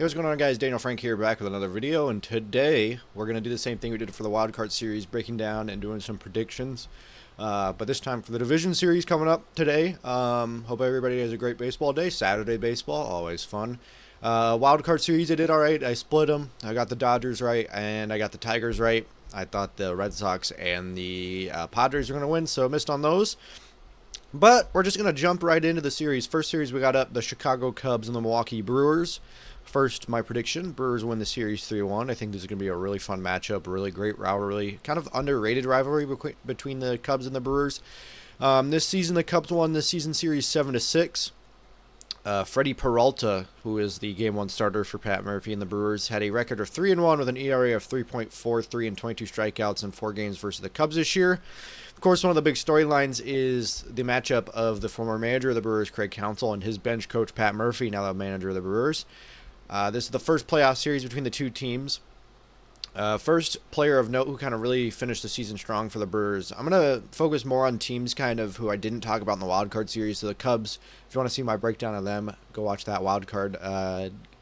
Hey, what's going on, guys? Daniel Frank here, back with another video, and today we're going to do the same thing we did for the Wild Card series, breaking down and doing some predictions. But this time for the Division series coming up today. Hope everybody has a great baseball day. Saturday baseball, always fun. Wild Card series, I did all right. I split them. I got the Dodgers right, and I got the Tigers right. I thought the Red Sox and the Padres were going to win, so I missed on those. But we're just going to jump right into the series. First series, we got up the Chicago Cubs and the Milwaukee Brewers. First, my prediction, Brewers win the series 3-1. I think this is going to be a really fun matchup, a really great rivalry, kind of underrated rivalry between the Cubs and the Brewers. This season, the Cubs won the season series 7-6. Freddie Peralta, who is the Game 1 starter for Pat Murphy and the Brewers, had a record of 3-1 with an ERA of 3.43 and 22 strikeouts in 4 games versus the Cubs this year. Of course, one of the big storylines is the matchup of the former manager of the Brewers, Craig Counsell, and his bench coach, Pat Murphy, now the manager of the Brewers. This is the first playoff series between the two teams. First player of note who kind of really finished the season strong for the Brewers. I'm going to focus more on teams kind of who I didn't talk about in the Wild Card series. So the Cubs, if you want to see my breakdown of them, go watch that Wild Card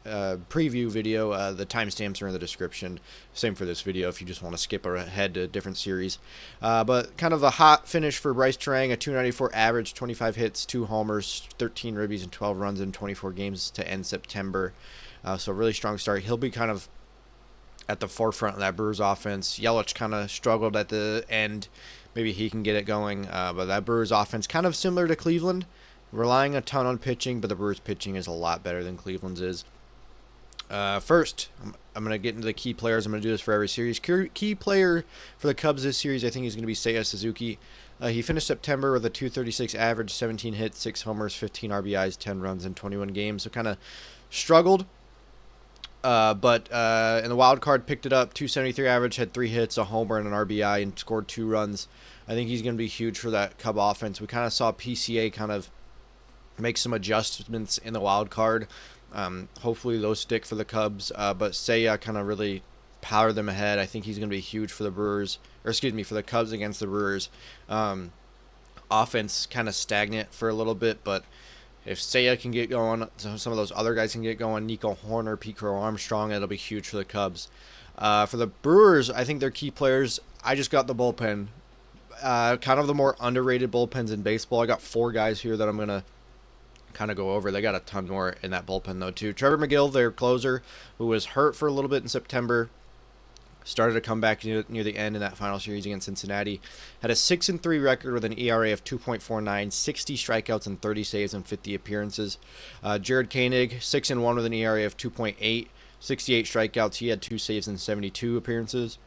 preview video. The timestamps are in the description. Same for this video if you just want to skip ahead to a different series. But kind of a hot finish for Bryce Terang, a 294 average, 25 hits, 2 homers, 13 ribbies, and 12 runs in 24 games to end September. So really strong start. He'll be kind of at the forefront of that Brewers offense. Yelich kind of struggled at the end. Maybe he can get it going. But that Brewers offense kind of similar to Cleveland, relying a ton on pitching, but the Brewers pitching is a lot better than Cleveland's is. First, I'm going to get into the key players. I'm going to do this for every series. Key player for the Cubs this series, I think, is going to be Seiya Suzuki. He finished September with a 236 average, 17 hits, 6 homers, 15 RBIs, 10 runs in 21 games. So kind of struggled. But in the wild card, picked it up, 273 average, had 3 hits, a homer, and an RBI, and scored 2 runs. I think he's going to be huge for that Cub offense. We kind of saw PCA kind of make some adjustments in the wild card. Hopefully those stick for the Cubs. But Seiya kind of really powered them ahead. I think he's going to be huge for the Brewers, or excuse me, for the Cubs against the Brewers. Offense kind of stagnant for a little bit, but if Seiya can get going, some of those other guys can get going, Nico Horner, Pete Crow-Armstrong, it'll be huge for the Cubs. For the Brewers, I think they're key players. I just got the bullpen. Kind of the more underrated bullpens in baseball. I got 4 guys here that I'm going to kind of go over. They got a ton more in that bullpen, though, too. Trevor McGill, their closer, who was hurt for a little bit in September, started to come back near the end in that final series against Cincinnati. Had a 6-3 record with an ERA of 2.49, 60 strikeouts and 30 saves in 50 appearances. Jared Koenig, 6-1 with an ERA of 2.8, 68 strikeouts. He had 2 saves in 72 appearances.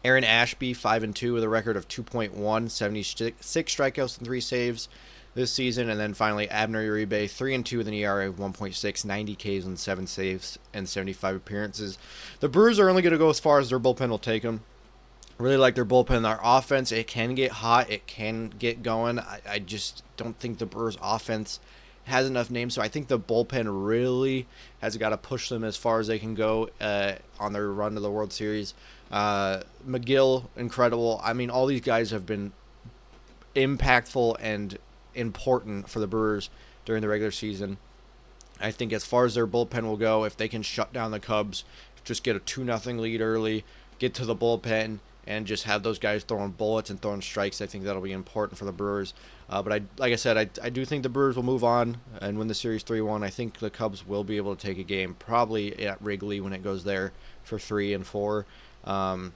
Aaron Ashby, 5-2 with a record of 2.1, 76 strikeouts and 3 saves this season. And then finally, Abner Uribe, 3-2 with an ERA of 1.6, 90 Ks and 7 saves and 75 appearances. The Brewers are only going to go as far as their bullpen will take them. Really like their bullpen. Their offense, it can get hot. It can get going. I just don't think the Brewers offense has enough names. So I think the bullpen really has got to push them as far as they can go on their run to the World Series. McGill, incredible. I mean, all these guys have been impactful and important for the Brewers during the regular season. I think as far as their bullpen will go, if they can shut down the Cubs, just get a 2-0 lead early, get to the bullpen, and just have those guys throwing bullets and throwing strikes, I think that'll be important for the Brewers. But like I said, I do think the Brewers will move on and win the series 3-1. I think the Cubs will be able to take a game, probably at Wrigley when it goes there for 3 and 4. But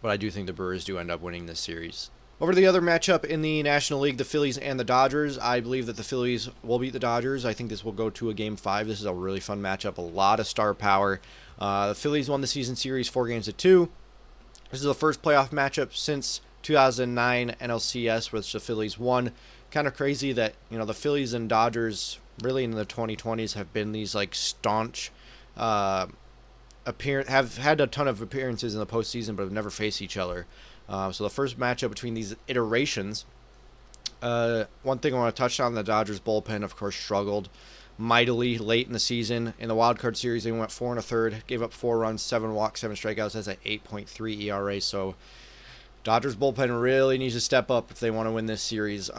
I do think the Brewers do end up winning this series. Over to the other matchup in the National League, the Phillies and the Dodgers. I believe that the Phillies will beat the Dodgers. I think this will go to a Game 5. This is a really fun matchup, a lot of star power. The Phillies won the season series 4-2. This is the first playoff matchup since 2009 NLCS, which the Phillies won. Kind of crazy that, you know, the Phillies and Dodgers really in the 2020s have been these like staunch have had a ton of appearances in the postseason, but have never faced each other. So the first matchup between these iterations, one thing I want to touch on, the Dodgers bullpen, of course, struggled mightily late in the season. In the wild card series, they went 4 1/3, gave up 4 runs, 7 walks, 7 strikeouts. That's an 8.3 ERA. So Dodgers bullpen really needs to step up if they want to win this series.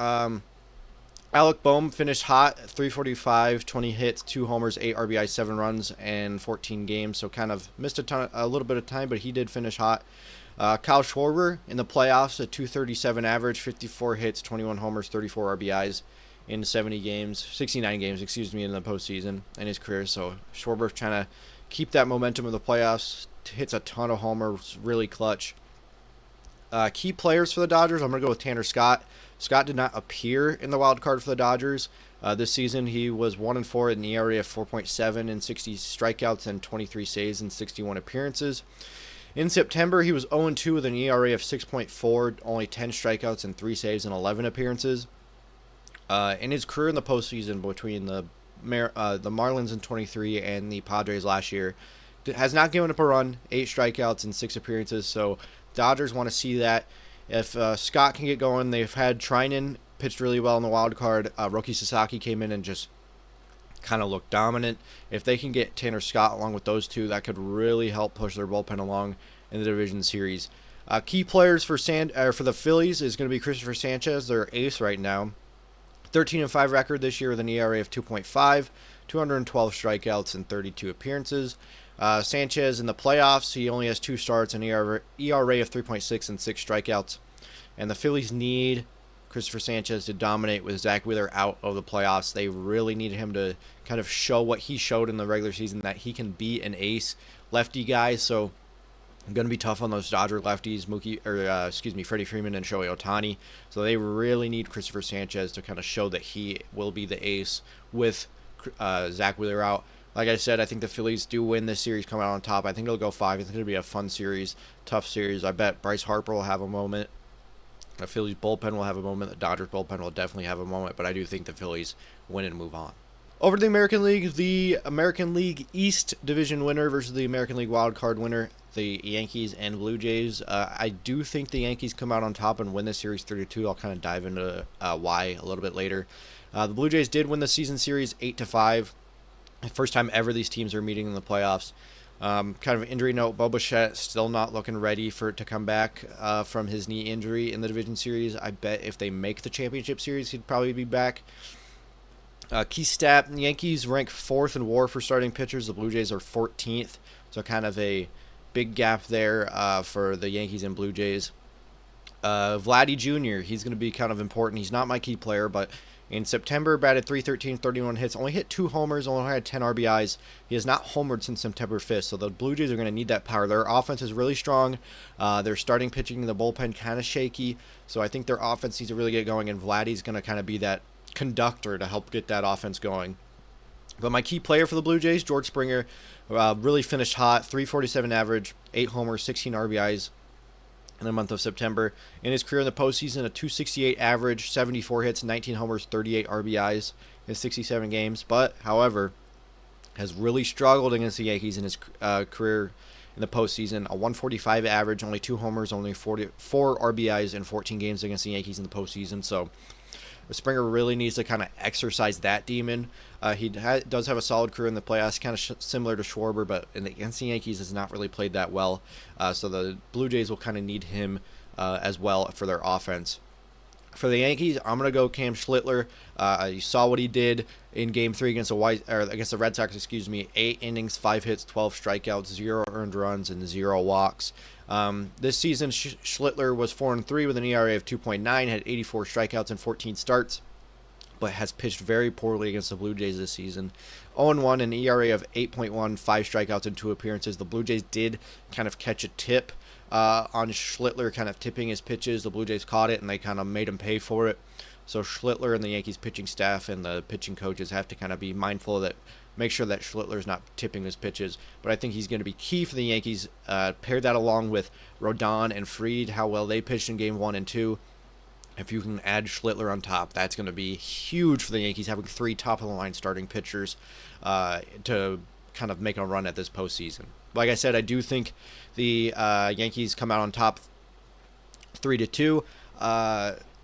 Alec Boehm finished hot, 345, 20 hits, 2 homers, 8 RBI, 7 runs, and 14 games. So kind of missed a little bit of time, but he did finish hot. Kyle Schwarber in the playoffs, a 237 average, 54 hits, 21 homers, 34 RBIs in 69 games, excuse me, in the postseason in his career. So Schwarber trying to keep that momentum of the playoffs. Hits a ton of homers, really clutch. Key players for the Dodgers, I'm going to go with Tanner Scott. Scott did not appear in the wild card for the Dodgers. This season, he was 1-4 in the ERA of 4.7 and 60 strikeouts and 23 saves in 61 appearances. In September, he was 0-2 with an ERA of 6.4, only 10 strikeouts and 3 saves in 11 appearances. In his career in the postseason between the Marlins in 23 and the Padres last year, has not given up a run, 8 strikeouts in 6 appearances, so Dodgers want to see that. If Scott can get going, they've had Trinan pitched really well in the wild card. Roki Sasaki came in and just kind of looked dominant. If they can get Tanner Scott along with those two, that could really help push their bullpen along in the division series. Key players for the Phillies is going to be Christopher Sanchez, their ace right now. 13-5 record this year with an ERA of 2.5, 212 strikeouts and 32 appearances. Sanchez in the playoffs, he only has 2 starts, an ERA of 3.6 and 6 strikeouts. And the Phillies need Christopher Sanchez to dominate with Zach Wheeler out of the playoffs. They really needed him to kind of show what he showed in the regular season, that he can be an ace lefty guy. So going to be tough on those Dodger lefties, Freddie Freeman and Shohei Ohtani. So they really need Christopher Sanchez to kind of show that he will be the ace with Zach Wheeler out. Like I said, I think the Phillies do win this series, come out on top. I think it'll go 5. I think it'll be a fun series, tough series. I bet Bryce Harper will have a moment. The Phillies bullpen will have a moment. The Dodgers bullpen will definitely have a moment. But I do think the Phillies win and move on. Over to the American League East division winner versus the American League wild card winner, the Yankees and Blue Jays. I do think the Yankees come out on top and win this series 3-2. I'll kind of dive into why a little bit later. The Blue Jays did win the season series 8-5. First time ever these teams are meeting in the playoffs. Kind of injury note, Bo Bichette still not looking ready to come back from his knee injury in the division series. I bet if they make the championship series, he'd probably be back. Key stat, the Yankees rank 4th in WAR for starting pitchers. The Blue Jays are 14th. So kind of a big gap there for the Yankees and Blue Jays. Vladdy Jr., he's going to be kind of important. He's not my key player, but in September, batted .313, 31 hits, only hit 2 homers, only had 10 RBIs. He has not homered since September 5th, so the Blue Jays are going to need that power. Their offense is really strong. Their starting pitching in the bullpen kind of shaky, so I think their offense needs to really get going, and Vladdy's going to kind of be that conductor to help get that offense going. But my key player for the Blue Jays, George Springer, really finished hot, 347 average, 8 homers, 16 RBIs. In the month of September. In his career in the postseason, a 268 average, 74 hits, 19 homers, 38 RBIs in 67 games. But, however, has really struggled against the Yankees in his career in the postseason. A 145 average, only 2 homers, only 44 RBIs in 14 games against the Yankees in the postseason. So Springer really needs to kind of exercise that demon. He does have a solid career in the playoffs, kind of similar to Schwarber, but against the Yankees has not really played that well. So the Blue Jays will kind of need him as well for their offense. For the Yankees, I'm going to go Cam Schlittler. You saw what he did in Game 3 against the Red Sox, 8 innings, 5 hits, 12 strikeouts, 0 earned runs, and 0 walks. This season, Schlittler was 4-3 with an ERA of 2.9, had 84 strikeouts and 14 starts, but has pitched very poorly against the Blue Jays this season. 0-1, an ERA of 8.1, 5 strikeouts and 2 appearances. The Blue Jays did kind of catch a tip on Schlittler, kind of tipping his pitches. The Blue Jays caught it, and they kind of made him pay for it. So Schlittler and the Yankees pitching staff and the pitching coaches have to kind of be mindful of that, make sure that Schlittler's not tipping his pitches. But I think he's going to be key for the Yankees. Pair that along with Rodon and Fried, how well they pitched in Game 1 and 2. If you can add Schlittler on top, that's going to be huge for the Yankees, having 3 top-of-the-line starting pitchers to kind of make a run at this postseason. Like I said, I do think the Yankees come out on top 3-2.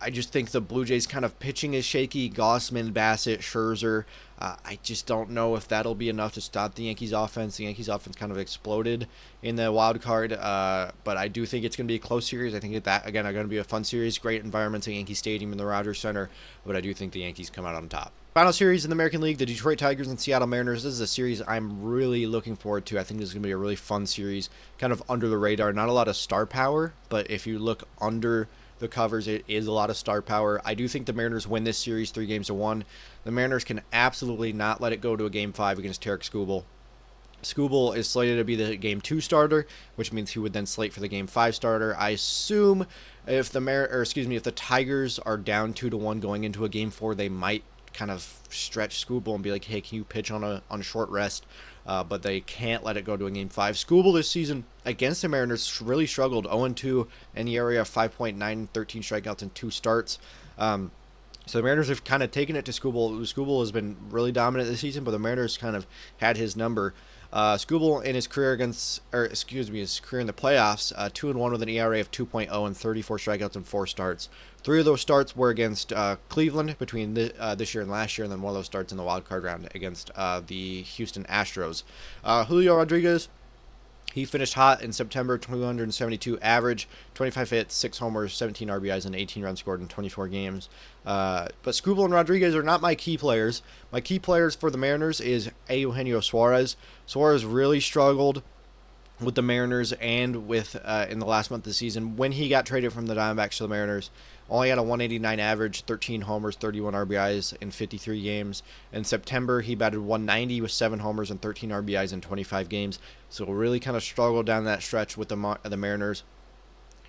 I just think the Blue Jays kind of pitching is shaky. Gossman, Bassett, Scherzer. I just don't know if that'll be enough to stop the Yankees offense. The Yankees offense kind of exploded in the wild card, but I do think it's going to be a close series. I think that, again, are going to be a fun series. Great environments at Yankee Stadium and the Rogers Center, but I do think the Yankees come out on top. Final series in the American League, the Detroit Tigers and Seattle Mariners. This is a series I'm really looking forward to. I think this is going to be a really fun series, kind of under the radar. Not a lot of star power, but if you look under the covers, it is a lot of star power. I do think the Mariners win this series 3-1. The Mariners can absolutely not let it go to a Game 5 against Tarik Skubal. Skubal is slated to be the Game 2 starter, which means he would then slate for the Game 5 starter. I assume if the Tigers are down 2-1 going into a Game 4, they might kind of stretch Skubal and be like, hey, can you pitch on a short rest? But they can't let it go to a Game 5. Skubal this season against the Mariners really struggled. 0-2 in the area of 5.9, 13 strikeouts in 2 starts. So the Mariners have kind of taken it to Skubal. Skubal has been really dominant this season, but the Mariners kind of had his number. Skubal in his career his career in the playoffs, 2-1 with an ERA of 2.0 and 34 strikeouts in 4 starts. 3 of those starts were against Cleveland between this year and last year, and then 1 of those starts in the wild card round against the Houston Astros. Julio Rodriguez, he finished hot in September, 272 average, 25 hits, 6 homers, 17 RBIs, and 18 runs scored in 24 games. But Skubal and Rodriguez are not my key players. My key players for the Mariners is Eugenio Suarez. Suarez really struggled with the Mariners and with in the last month of the season. When he got traded from the Diamondbacks to the Mariners, only had a 189 average, 13 homers, 31 RBIs in 53 games. In September, he batted 190 with 7 homers and 13 RBIs in 25 games. So really kind of struggled down that stretch with the Mariners.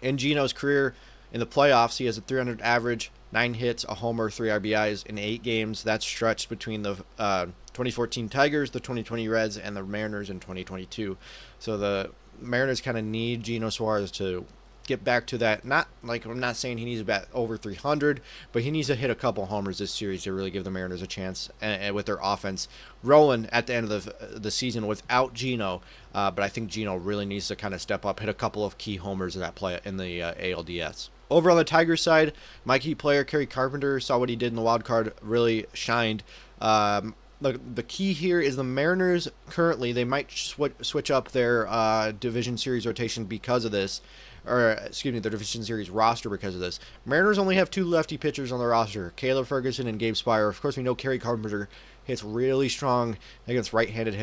In Gino's career in the playoffs, he has a 300 average, 9 hits, a homer, 3 RBIs in 8 games. That's stretched between the 2014 Tigers, the 2020 Reds, and the Mariners in 2022. So the Mariners kind of need Gino Suarez to get back to that. I'm not saying he needs to bat over 300, but he needs to hit a couple homers this series to really give the Mariners a chance and with their offense rolling at the end of the season without Gino. But I think Gino really needs to kind of step up, hit a couple of key homers in that play in the ALDS. Over on the Tigers side, my key player, Kerry Carpenter, saw what he did in the wild card, really shined. The key here is the Mariners currently, they might switch up their division series rotation because of this. Their division series roster because of this. Mariners only have 2 lefty pitchers on their roster, Caleb Ferguson and Gabe Spire. Of course, we know Kerry Carpenter hits really strong against right-handed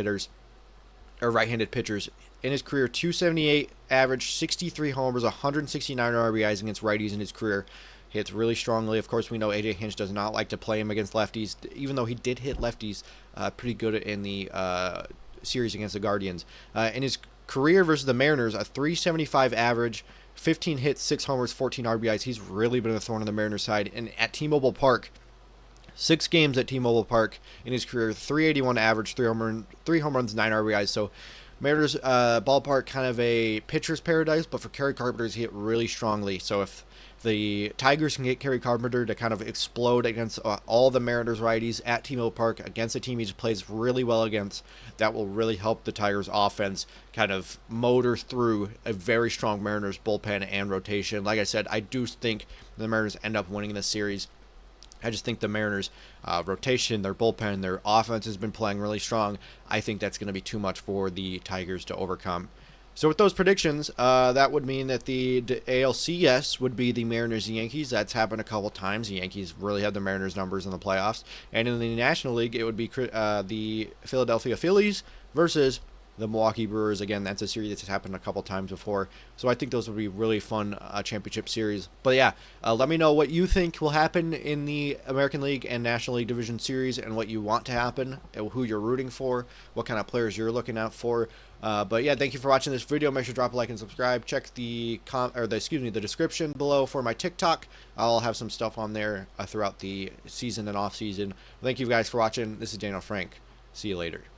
pitchers. In his career, 278 average, 63 homers, 169 RBIs against righties in his career. Hits really strongly. Of course, we know AJ Hinch does not like to play him against lefties, even though he did hit lefties pretty good in the series against the Guardians. In his career versus the Mariners, a 375 average, 15 hits, 6 homers, 14 RBIs. He's really been a thorn on the Mariners side. And at T-Mobile Park, 6 games at T-Mobile Park in his career, 381 average, 3 home runs, 9 RBIs. So Mariners ballpark kind of a pitcher's paradise, but for Kerry Carpenter, he hit really strongly. So if the Tigers can get Kerry Carpenter to kind of explode against all the Mariners righties at T-Mobile Park against a team he just plays really well against, that will really help the Tigers offense kind of motor through a very strong Mariners bullpen and rotation. Like I said, I do think the Mariners end up winning this series. I just think the Mariners' rotation, their bullpen, their offense has been playing really strong. I think that's going to be too much for the Tigers to overcome. So with those predictions, that would mean that the ALCS would be the Mariners and Yankees. That's happened a couple times. The Yankees really have the Mariners' numbers in the playoffs. And in the National League, it would be the Philadelphia Phillies versus the Milwaukee Brewers. Again, that's a series that's happened a couple times before. So I think those would be really fun championship series. But yeah, let me know what you think will happen in the American League and National League Division Series and what you want to happen, who you're rooting for, what kind of players you're looking out for. But yeah, thank you for watching this video. Make sure to drop a like and subscribe. Check the description below for my TikTok. I'll have some stuff on there throughout the season and off season. Thank you guys for watching. This is Daniel Frank. See you later.